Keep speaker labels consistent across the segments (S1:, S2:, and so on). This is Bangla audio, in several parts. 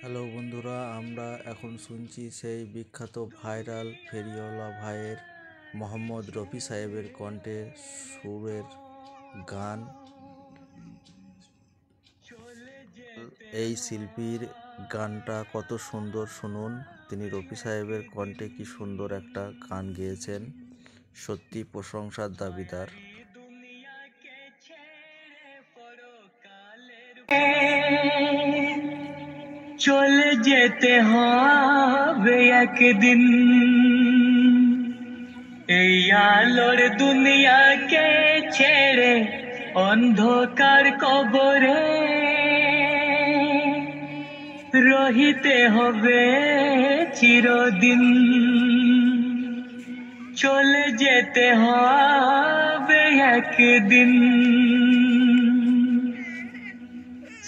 S1: হ্যালো বন্ধুরা, আমরা এখন শুনছি সেই বিখ্যাত ভাইরাল ফেরিওয়ালা ভাইয়ের মোহাম্মদ রফি সাহেবের কণ্ঠে সুরের গান। এই শিল্পীর গানটা কত সুন্দর শুনুন। তিনি রফি সাহেবের কণ্ঠে কি সুন্দর একটা গান গেয়েছেন, সত্যি প্রশংসার দাবিদার।
S2: চলে যেতে হবে একদিন, এই আলোর দুনিয়াকে ছেড়ে অন্ধকার কবরে রহিতে হবে চিরদিন। চলে যেতে হবে একদিন,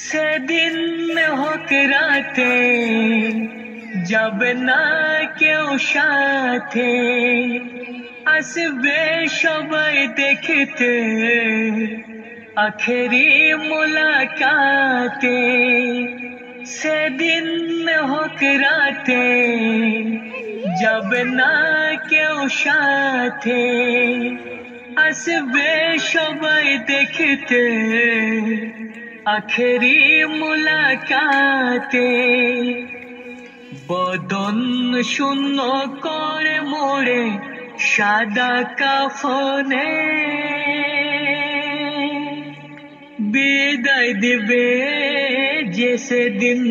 S2: সেদিন হোক রাতে, যাবে না কেউ সাথে, আসবে সবাই দেখতে আখেরি মুলাকাতে। সেদিন হোক রাতে, যাবে না কেউ সাথে, আসবে সবাই দেখতে আখেরি মুলাকাতে। বদন শূন্য করে মোড়ে সাদা কাফনে বিদায় দিবে যে সেদিন।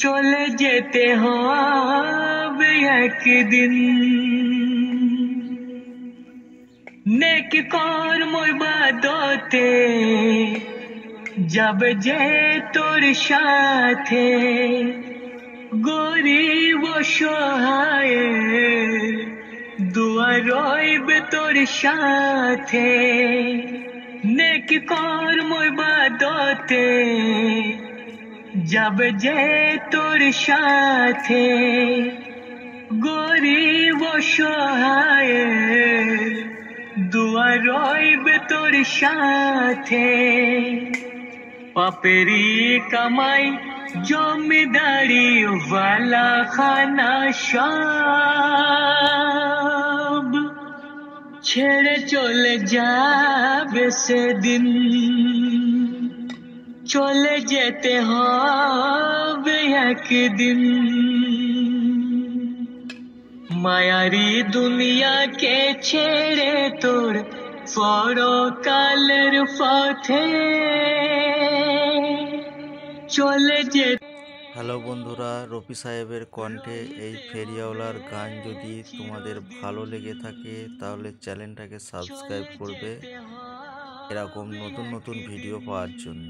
S2: চলে যেতে হবে একদিন, নেক কর্ম ইবাদতে যাবে যে তোর সাথে, গরিব সহায় দুয়া রইবে তোর সাথে। নেক কর্ম ইবাদতে যাবে যে তোর সাথে, গরিব সহায় দুয়া রইবে তোর সাথে। পাপেরি কামাই জমিদারি ওয়ালা খানা সব ছেড়ে চলে যাবে সেদিন। চলে যেতে হবে একদিন, মায়ারি দুনিয়াকে ছেড়ে তোর পরকালের পথে চলে যেতে।
S1: হ্যালো বন্ধুরা, রফি সাহেবের কণ্ঠে এই ফেরিওয়ালার গান যদি তোমাদের ভালো লেগে থাকে তাহলে চ্যানেলটাকে সাবস্ক্রাইব করবে এরকম নতুন নতুন ভিডিও পাওয়ার জন্য।